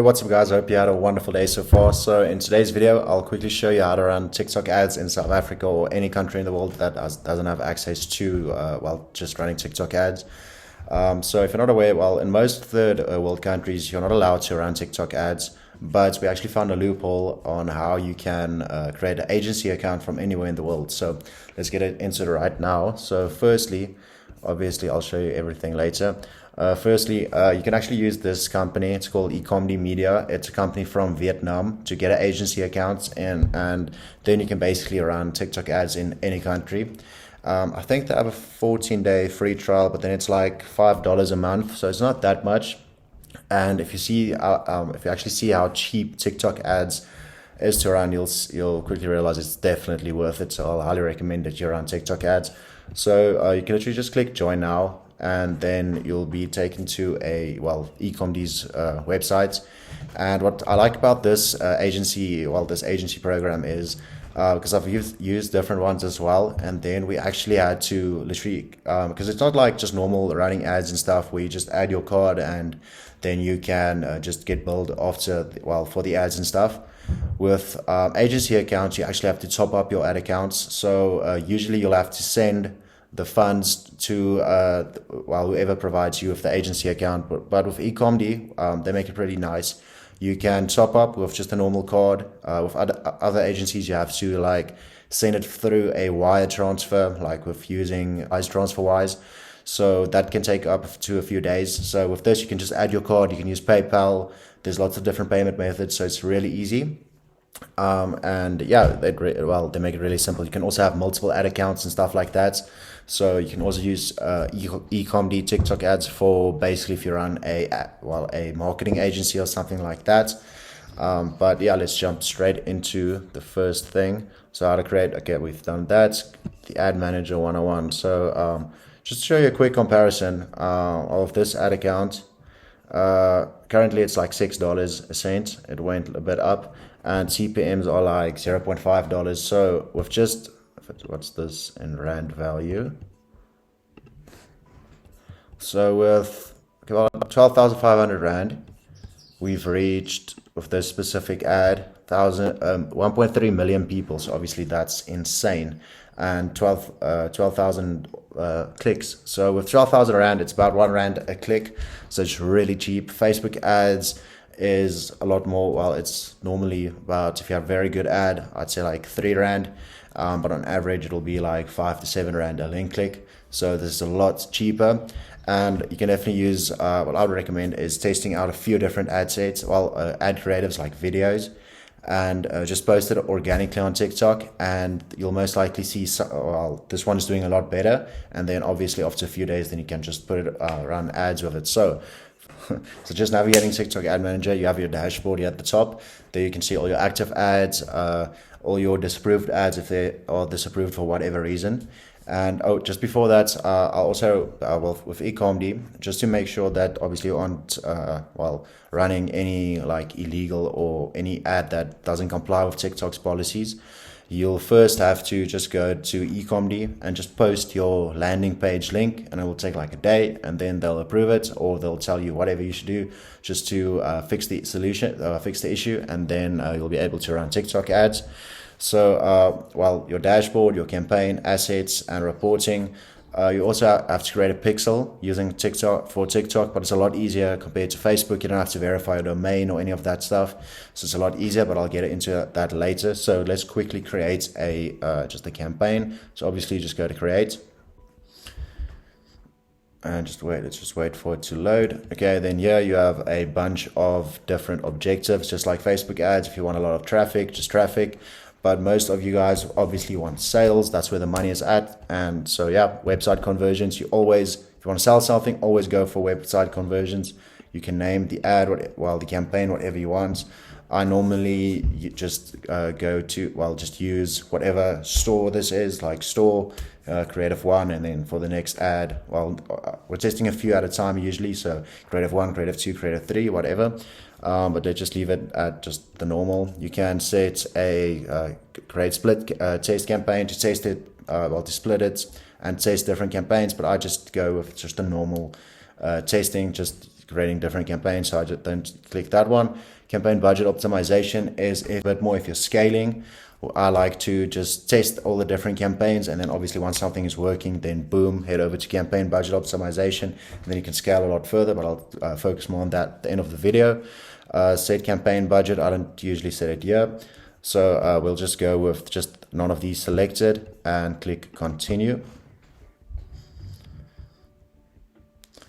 What's up guys, I hope you had a wonderful day so far. So in today's video, I'll quickly show you how to run TikTok ads in South Africa or any country in the world that doesn't have access to, just running TikTok ads. So if you're not aware, well, in most third world countries, you're not allowed to run TikTok ads, but we actually found a loophole on how you can create an agency account from anywhere in the world. So let's get into it right now. So firstly, obviously I'll show you everything later. Firstly, you can actually use this company. It's called Ecomedy Media. It's a company from Vietnam to get an agency account, and then you can basically run TikTok ads in any country. I think they have a 14-day free trial, but then it's like $5 a month, so it's not that much. And if you actually see how cheap TikTok ads is to run, you'll quickly realize it's definitely worth it. So I'll highly recommend that you run TikTok ads. So you can literally just click join now, and then you'll be taken to Ecomedy's website. And what I like about this agency program is because I've used different ones as well, and then we actually had to literally because it's not like just normal running ads and stuff where you just add your card and then you can just get billed after for the ads and stuff. With agency accounts, you actually have to top up your ad accounts. So usually you'll have to send the funds to whoever provides you with the agency account. But with Ecomedy, they make it pretty nice. You can top up with just a normal card. With other agencies, you have to like send it through a wire transfer, like with using TransferWise. So that can take up to a few days. So with this, you can just add your card. You can use PayPal. There's lots of different payment methods, so it's really easy. And yeah, they make it really simple. You can also have multiple ad accounts and stuff like that. So you can also use Ecomedy TikTok ads for basically if you run a marketing agency or something like that. But yeah, let's jump straight into the first thing. So how to create, okay, we've done that. The ad manager 101. So just to show you a quick comparison of this ad account. Currently it's like $6 a cent. It went a bit up, and CPMs are like $0.5. So with just, what's this in rand value? So with about 12,500 rand, we've reached with this specific ad 1.3 million people. So obviously that's insane. And 12,000 clicks. So with 12,000 rand, it's about 1 rand a click. So it's really cheap. Facebook ads is a lot more. Well, it's normally about, if you have a very good ad, I'd say like 3 rand. But on average, it'll be like 5 to 7 rand a link click. So this is a lot cheaper. And you can definitely use, what I would recommend is testing out a few different ad sets, ad creatives like videos, and just post it organically on TikTok, and you'll most likely see this one is doing a lot better. And then obviously after a few days, then you can just run ads with it. So just navigating TikTok Ad Manager, you have your dashboard here at the top. There you can see all your active ads, all your disapproved ads if they are disapproved for whatever reason. And just before that, I'll also with Ecomedy, just to make sure that obviously you aren't running any like illegal or any ad that doesn't comply with TikTok's policies, you'll first have to just go to Ecomedy and just post your landing page link, and it will take like a day, and then they'll approve it, or they'll tell you whatever you should do just to fix the issue, and then you'll be able to run TikTok ads. So your dashboard, your campaign, assets, and reporting. You also have to create a pixel using TikTok, but it's a lot easier compared to Facebook. You don't have to verify a domain or any of that stuff. So it's a lot easier, but I'll get into that later. So let's quickly create just a campaign. So obviously just go to create. And let's just wait for it to load. Okay, then here you have a bunch of different objectives, just like Facebook ads. If you want a lot of traffic, just traffic. But most of you guys obviously want sales. That's where the money is at. And so yeah, website conversions. If you want to sell something, always go for website conversions. You can name the ad, the campaign, whatever you want. I normally just just use whatever store this is, like store, creative 1, and then for the next ad, we're testing a few at a time usually. So creative 1, creative 2, creative 3, whatever. But they just leave it at just the normal. You can set a create split test campaign to test it, to split it and test different campaigns. But I just go with just a normal testing, just creating different campaigns, so I just don't click that one. Campaign budget optimization is a bit more if you're scaling. I like to just test all the different campaigns, and then obviously once something is working, then boom, head over to campaign budget optimization, and then you can scale a lot further, but I'll focus more on that at the end of the video. Set campaign budget, I don't usually set it here, so we'll just go with just none of these selected and click continue.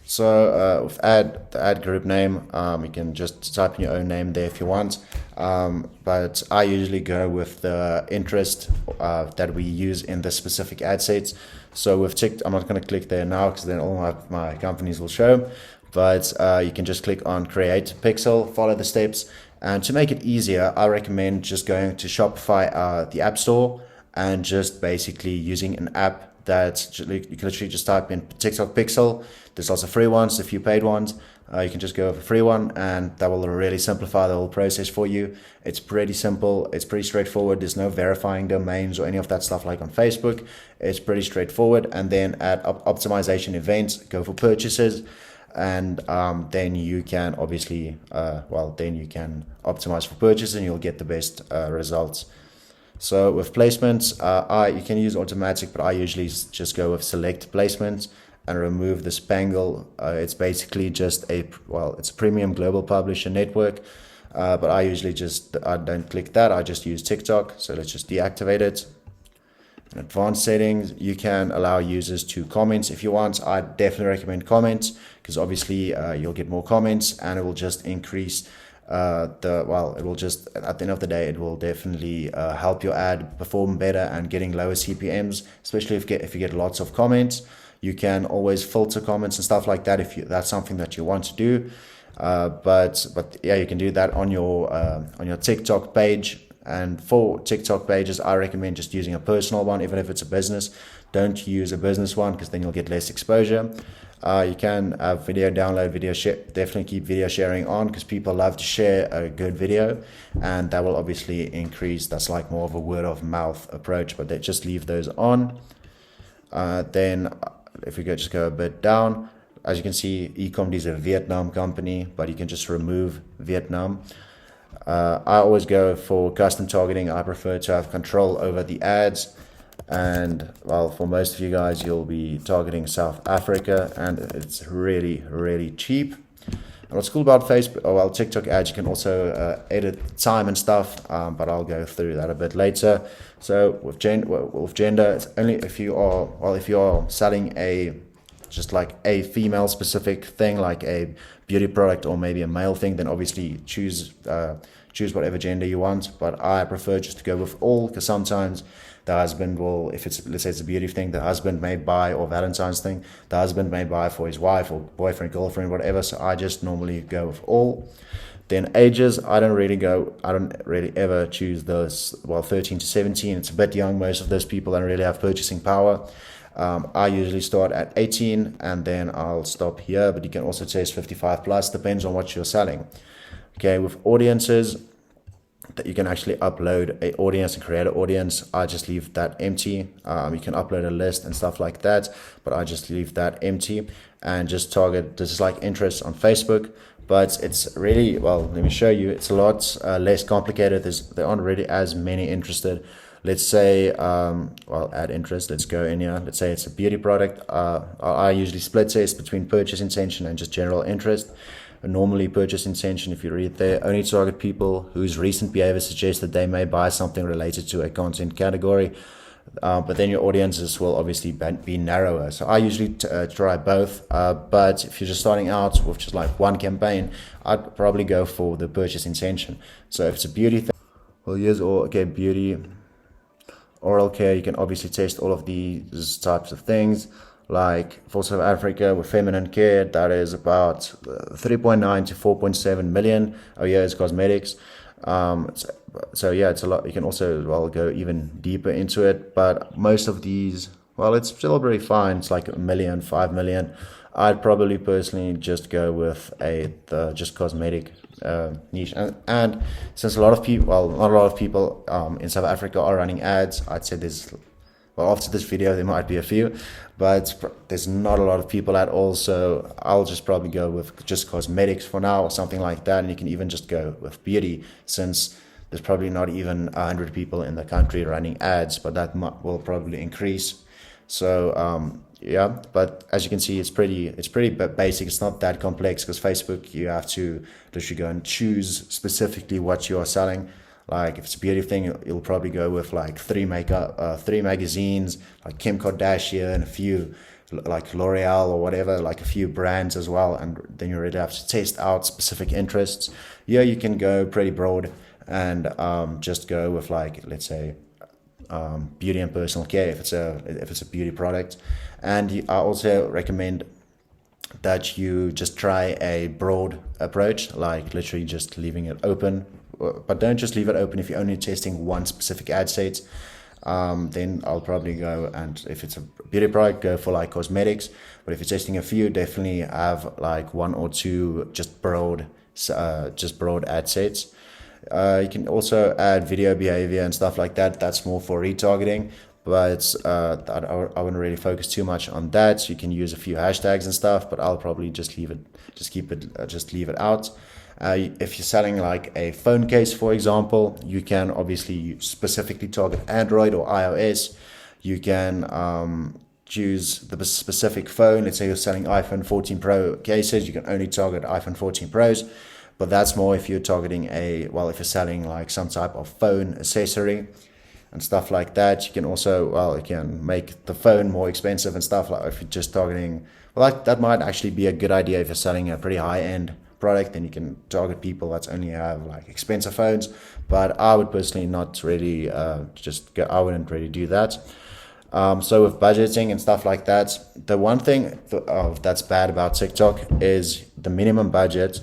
So with the ad group name, you can just type in your own name there if you want, but I usually go with the interest that we use in the specific ad sets. So with TikTok, I'm not going to click there now because then all my companies will show, but you can just click on create pixel, follow the steps, and to make it easier, I recommend just going to Shopify, the App Store, and just basically using an app that you can literally just type in TikTok Pixel. There's also free ones, a few paid ones. You can just go with a free one, and that will really simplify the whole process for you. It's pretty simple. It's pretty straightforward. There's no verifying domains or any of that stuff like on Facebook. It's pretty straightforward. And then at optimization events, go for purchases. And then you can obviously, then you can optimize for purchase and you'll get the best results. So with placements, you can use automatic, but I usually just go with select placements and remove the spangle. It's basically just it's a premium global publisher network, but I usually I don't click that. I just use TikTok. So let's just deactivate it. In advanced settings, you can allow users to comment if you want. I definitely recommend comments because obviously you'll get more comments and it will just increase it will just, at the end of the day, it will definitely help your ad perform better and getting lower CPMs, especially if you get lots of comments. You can always filter comments and stuff like that if that's something that you want to do. But yeah, you can do that on your TikTok page. And for TikTok pages, I recommend just using a personal one, even if it's a business. Don't use a business one because then you'll get less exposure. You can have video download, video share. Definitely keep video sharing on because people love to share a good video, and that will obviously increase. That's like more of a word of mouth approach, but just leave those on. Then if we just go a bit down, as you can see, eComedy is a Vietnam company, but you can just remove Vietnam. I always go for custom targeting. I prefer to have control over the ads. And well, for most of you guys, you'll be targeting South Africa, and it's really, really cheap. And what's cool about TikTok ads, you can also edit time and stuff, but I'll go through that a bit later. So with gender, it's only if you are selling just like a female specific thing, like a beauty product or maybe a male thing, then obviously choose whatever gender you want. But I prefer just to go with all, because sometimes the husband will, if it's, let's say it's a beauty thing, the husband may buy, or Valentine's thing, the husband may buy for his wife or boyfriend, girlfriend, whatever. So I just normally go with all. Then ages, I don't really ever choose those, 13 to 17. It's a bit young. Most of those people don't really have purchasing power. I usually start at 18 and then I'll stop here, but you can also test 55 plus, depends on what you're selling. Okay, with audiences, that you can actually upload an audience and create an audience. I just leave that empty. You can upload a list and stuff like that, but I just leave that empty and just target, this is like interest on Facebook, but it's really, let me show you, it's a lot less complicated. There aren't really as many interested. Let's say, add interest, let's go in here. Let's say it's a beauty product. I usually split test between purchase intention and just general interest. Normally purchase intention, if you read there, only target people whose recent behavior suggests that they may buy something related to a content category. But then your audiences will obviously be narrower. So I usually try both. But if you're just starting out with just like one campaign, I'd probably go for the purchase intention. So if it's a beauty thing, beauty, oral care, you can obviously test all of these types of things. Like for South Africa with feminine care, that is about 3.9 to 4.7 million. Oh yeah, it's cosmetics. So yeah, it's a lot. You can also go even deeper into it, but most of these, it's still very fine. It's like 1 million, 5 million. I'd probably personally just go with just cosmetic niche. And since not a lot of people in South Africa are running ads, I'd say there's well, after this video there might be a few, but there's not a lot of people at all, so I'll just probably go with just cosmetics for now or something like that. And you can even just go with beauty, since there's probably not even 100 people in the country running ads, but that will probably increase. So yeah, but as you can see, it's pretty basic. It's not that complex, because Facebook, you have to literally go and choose specifically what you are selling. Like if it's a beauty thing, you'll probably go with like three magazines, like Kim Kardashian, a few like L'Oreal or whatever, like a few brands as well, and then you really have to test out specific interests. Yeah, you can go pretty broad and just go with, like, let's say beauty and personal care if it's a beauty product. And I also recommend that you just try a broad approach, like literally just leaving it open. But don't just leave it open if you're only testing one specific ad set. Then I'll probably go, and if it's a beauty product, go for like cosmetics. But if you're testing a few, definitely have like one or two just broad ad sets. You can also add video behavior and stuff like that. That's more for retargeting, but I wouldn't really focus too much on that. So you can use a few hashtags and stuff, but I'll probably just leave it out. If you're selling like a phone case, for example, you can obviously specifically target Android or iOS. You can choose the specific phone. Let's say you're selling iPhone 14 Pro cases, you can only target iPhone 14 Pros. But that's more if you're targeting if you're selling like some type of phone accessory and stuff like that. You can also, you can make the phone more expensive and stuff. Like if you're just targeting, that might actually be a good idea if you're selling a pretty high-end product. Then you can target people that only have like expensive phones. But I would personally not really I wouldn't really do that. So with budgeting and stuff like that, the one thing that's bad about TikTok is the minimum budget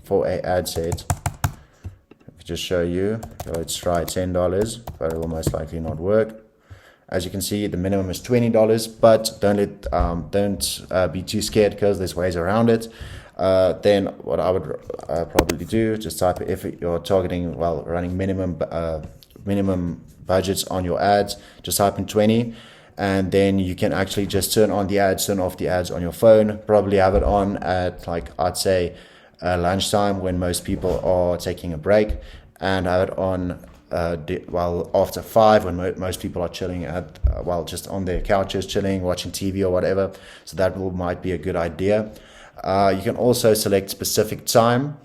for a ad set. If I just show you, let's try $10, but it will most likely not work. As you can see, the minimum is $20, but don't be too scared, because there's ways around it. Then what I would probably do, just type, if you're targeting running minimum budgets on your ads, just type in 20, and then you can actually just turn on the ads, turn off the ads on your phone. Probably have it on at, like, I'd say lunchtime, when most people are taking a break, and have it on after 5, when most people are chilling just on their couches, chilling, watching TV or whatever. So that might be a good idea. You can also select specific time,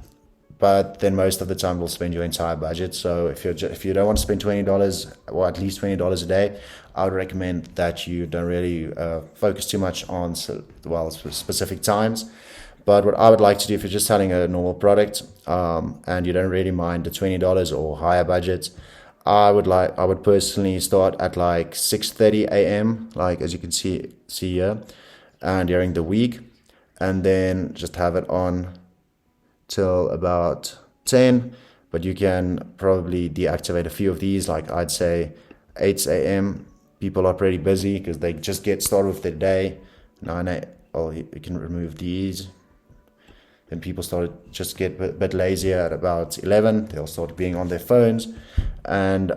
but then most of the time will spend your entire budget. So if you don't want to spend $20 or at least $20 a day, I would recommend that you don't really focus too much on specific times. But what I would like to do, if you're just selling a normal product and you don't really mind the $20 or higher budget, I would personally start at like 6:30 a.m. like as you can see here, and during the week, and then just have it on till about 10. But you can probably deactivate a few of these, like I'd say 8 a.m. people are pretty busy because they just get started with their day. 9 a.m. You can remove these. Then people just get a bit lazier at about 11. They'll start being on their phones, and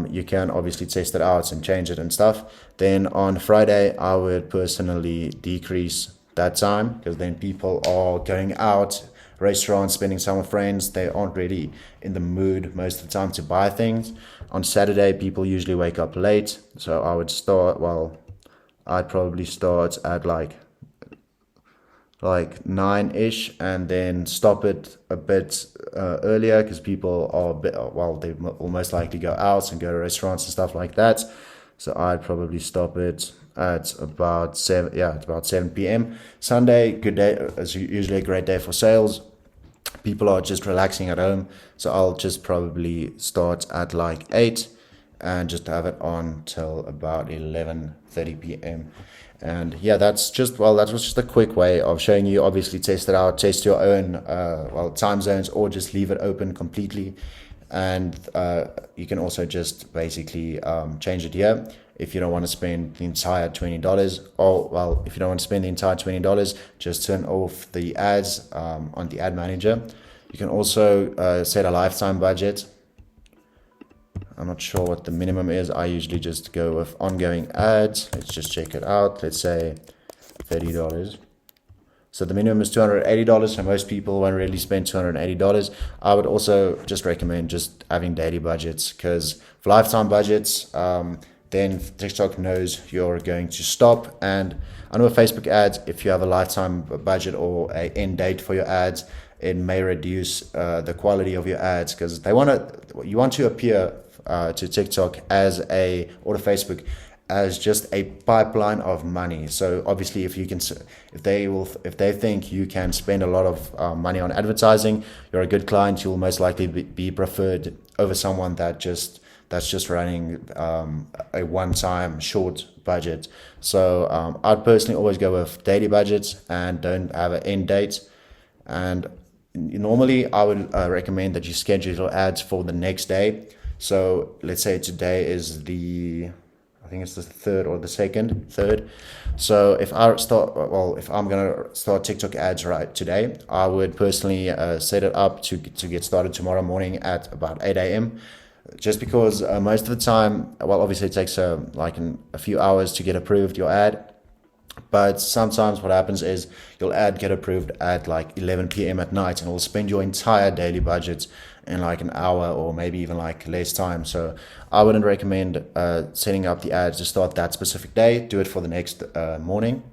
you can obviously test it out and change it and stuff. Then on Friday, I would personally decrease that time, because then people are going out, restaurants, spending time with friends. They aren't really in the mood most of the time to buy things. On Saturday, people usually wake up late, so I would I'd probably start at like 9-ish, and then stop it a bit earlier, because people are they will most likely go out and go to restaurants and stuff like that. So I'd probably stop it at about 7 p.m. Sunday, good day, is usually a great day for sales. People are just relaxing at home, so I'll just probably start at like 8 and just have it on till about 11:30 p.m. And yeah, that was just a quick way of showing you. Obviously, test it out, test your own time zones, or just leave it open completely. And you can also just basically change it here. If you don't want to spend the entire $20, if you don't want to spend the entire $20, just turn off the ads on the ad manager. You can also set a lifetime budget. I'm not sure what the minimum is. I usually just go with ongoing ads. Let's just check it out. Let's say $30. So the minimum is $280, so most people won't really spend $280. I would also just recommend just having daily budgets, because for lifetime budgets, then TikTok knows you're going to stop. And I know with Facebook ads, if you have a lifetime budget or an end date for your ads, it may reduce the quality of your ads, because you want to appear to TikTok or to Facebook as just a pipeline of money. So obviously, if they think you can spend a lot of money on advertising, you're a good client. You'll most likely be preferred over someone that's just running a one-time short budget. So I'd personally always go with daily budgets and don't have an end date. And normally I would recommend that you schedule your ads for the next day. So let's say today is I think it's the third or the third. So if I'm gonna start TikTok ads right today, I would personally set it up to get started tomorrow morning at about 8 a.m. Just because most of the time, well, obviously it takes a few hours to get approved your ad. But sometimes what happens is your ad get approved at like 11 p.m. at night, and it will spend your entire daily budget in like an hour or maybe even like less time. So I wouldn't recommend setting up the ads to start that specific day. Do it for the next morning.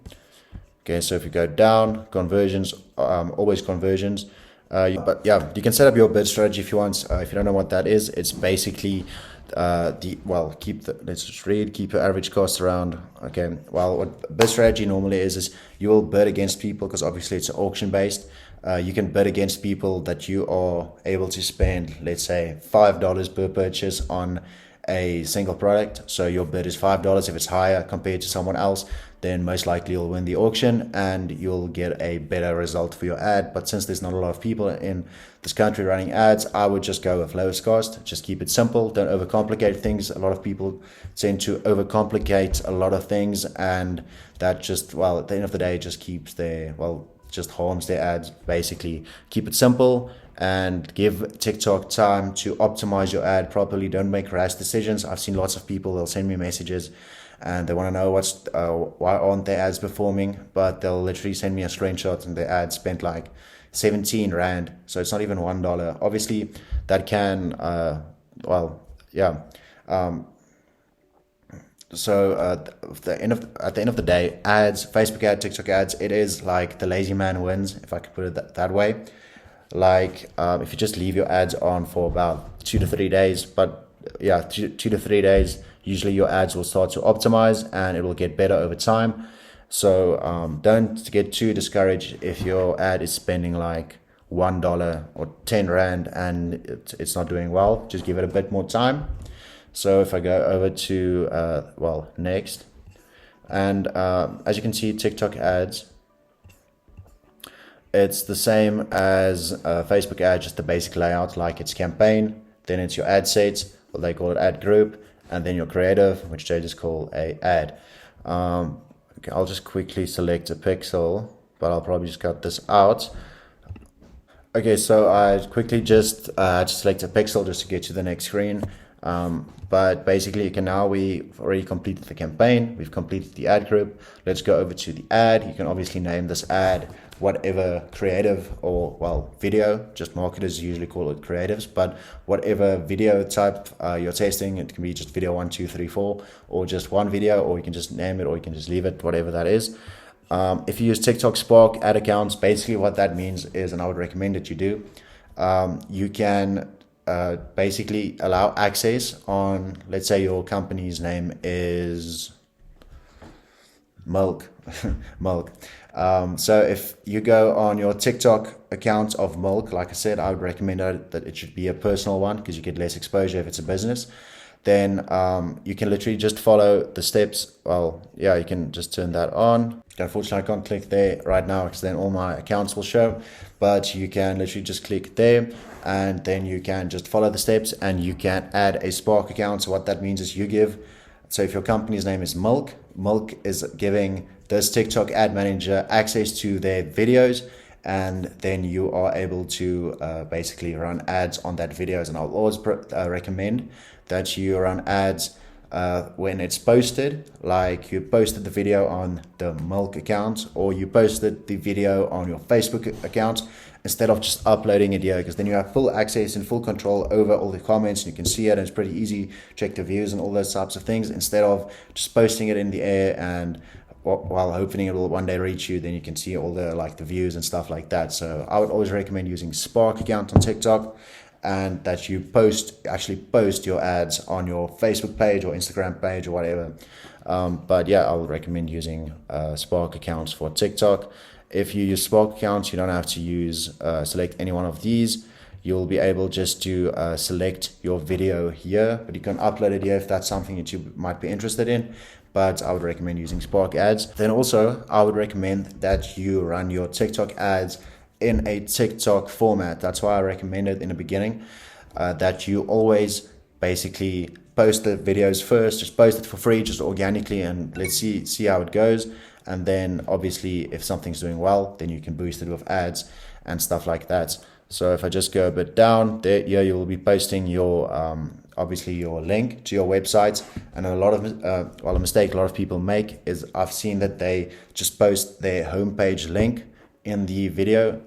Okay, so if you go down, conversions, always conversions. But yeah, you can set up your bid strategy if you want. If you don't know what that is, it's basically keep your average cost around. Okay, well, what bid strategy normally is you will bid against people, because obviously it's auction based. You can bid against people that you are able to spend, let's say, $5 per purchase on a single product. So your bid is $5. If it's higher compared to someone else, then most likely you'll win the auction and you'll get a better result for your ad. But since there's not a lot of people in this country running ads, I would just go with lowest cost. Just keep it simple. Don't overcomplicate things. A lot of people tend to overcomplicate a lot of things, and that just, at the end of the day, just just harms their ads. Basically, keep it simple and give TikTok time to optimize your ad properly. Don't make rash decisions. I've seen lots of people, they'll send me messages and they want to know why aren't their ads performing, but they'll literally send me a screenshot and their ad spent like 17 Rand. So it's not even $1. Obviously that can, So at the end of the day, ads, Facebook ads, TikTok ads, it is like the lazy man wins, if I could put it that way. If you just leave your ads on for about 2 to 3 days, two to 3 days, usually your ads will start to optimize and it will get better over time. So don't get too discouraged if your ad is spending like $1 or 10 Rand and it's not doing well. Just give it a bit more time. So if I go over to, next, and as you can see, TikTok ads, it's the same as Facebook ads, just the basic layout, like it's campaign, then it's your ad sets, or they call it ad group, and then your creative, which they just call a ad. Okay, I'll just quickly select a pixel, but I'll probably just cut this out. Okay, so I quickly just select a pixel just to get to the next screen. But basically we've already completed the campaign, we've completed the ad group. Let's go over to the ad. You can obviously name this ad whatever creative or video, just marketers usually call it creatives, but whatever video type you're testing, it can be just video 1, 2, 3, 4, or just one video, or you can just name it, or you can just leave it, whatever that is. If you use TikTok Spark ad accounts, basically what that means is, and I would recommend that you do, you can basically allow access on, let's say your company's name is Milk. So if you go on your TikTok account of Milk, like I said, I would recommend that it should be a personal one because you get less exposure if it's a business. Then you can literally just follow the steps. You can just turn that on. Unfortunately, I can't click there right now because then all my accounts will show, but you can literally just click there and then you can just follow the steps and you can add a Spark account. So what that means is so if your company's name is Milk is giving this TikTok ad manager access to their videos and then you are able to basically run ads on that videos. And I'll always recommend that you run ads when it's posted, like you posted the video on the Milk account, or you posted the video on your Facebook account, instead of just uploading it here, because then you have full access and full control over all the comments, and you can see it, and it's pretty easy, check the views and all those types of things, instead of just posting it in the air and while hoping it will one day reach you. Then you can see all the the views and stuff like that. So I would always recommend using Spark account on TikTok, and that you actually post your ads on your Facebook page or Instagram page or whatever. But yeah, I would recommend using Spark accounts for TikTok. If you use Spark accounts, you don't have to use select any one of these. You'll be able just to select your video here, but you can upload it here if that's something that you might be interested in. But I would recommend using Spark ads. Then also, I would recommend that you run your TikTok ads in a TikTok format. That's why I recommended in the beginning that you always basically post the videos first, just post it for free, just organically, and let's see how it goes. And then obviously if something's doing well, then you can boost it with ads and stuff like that. So if I just go a bit down there, here you will be posting your obviously your link to your website. And a lot of a mistake a lot of people make is, I've seen that they just post their homepage link in the video.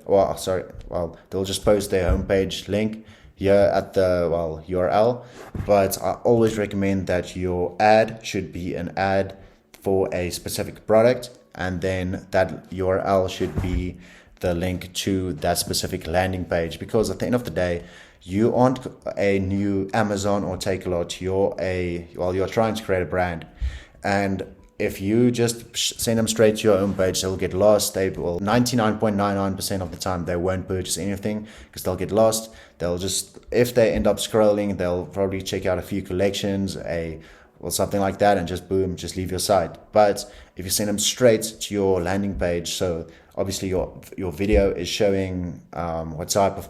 They'll just post their homepage link here at the URL. But I always recommend that your ad should be an ad for a specific product, and then that URL should be the link to that specific landing page. Because at the end of the day, you aren't a new Amazon or Takealot. You're trying to create a brand, and if you just send them straight to your homepage, they'll get lost. They will 99.99% of the time they won't purchase anything, because they'll get lost. They'll just, if they end up scrolling, they'll probably check out a few collections, something like that, and just boom, just leave your site. But if you send them straight to your landing page, so obviously your video is showing what type of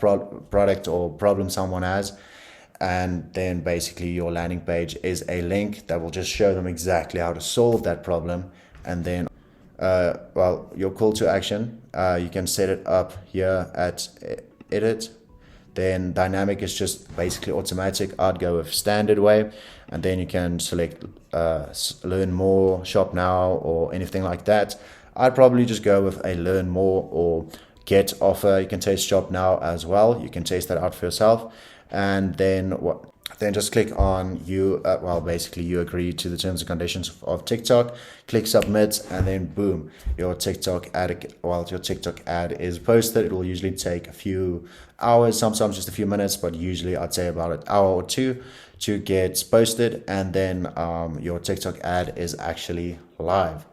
product or problem someone has, and then basically your landing page is a link that will just show them exactly how to solve that problem. And then your call to action, you can set it up here at edit. Then dynamic is just basically automatic. I'd go with standard way, and then you can select learn more, shop now, or anything like that. I'd probably just go with a learn more or get offer. You can test shop now as well. You can test that out for yourself, and then just click on basically you agree to the terms and conditions of TikTok, click submit, and then boom, your TikTok ad is posted. It will usually take a few hours, sometimes just a few minutes, but usually I'd say about an hour or two to get posted, and then your TikTok ad is actually live.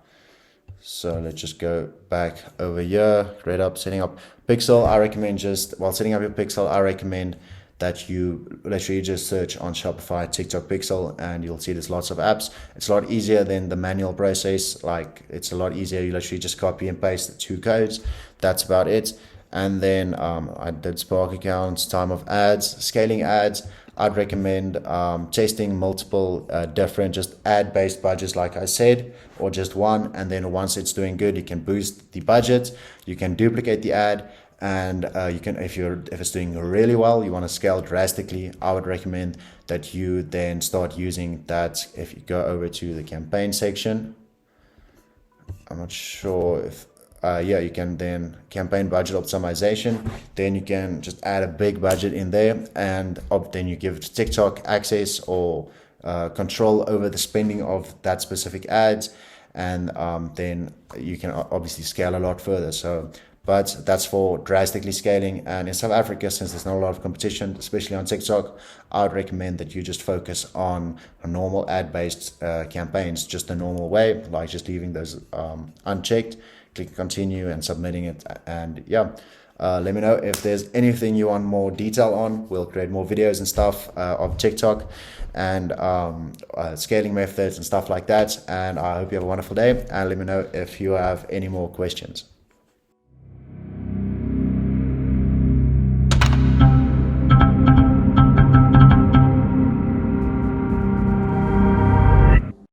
So let's just go back over here, setting up Pixel. I recommend setting up your Pixel, I recommend that you literally just search on Shopify TikTok Pixel, and you'll see there's lots of apps. It's a lot easier than the manual process. It's a lot easier. You literally just copy and paste the two codes. That's about it. And then I did Spark accounts, time of ads, scaling ads. I'd recommend testing multiple different just ad-based budgets, like I said, or just one. And then once it's doing good, you can boost the budget. You can duplicate the ad. And you can, if it's doing really well, you want to scale drastically, I would recommend that you then start using that. If you go over to the campaign section, I'm not sure if you can then campaign budget optimization. Then you can just add a big budget in there, and then you give TikTok access or control over the spending of that specific ads, and then you can obviously scale a lot further. But that's for drastically scaling. And in South Africa, since there's not a lot of competition, especially on TikTok, I would recommend that you just focus on a normal ad-based campaigns, just the normal way, like just leaving those unchecked, click continue and submitting it. And let me know if there's anything you want more detail on. We'll create more videos and stuff of TikTok and scaling methods and stuff like that. And I hope you have a wonderful day, and let me know if you have any more questions.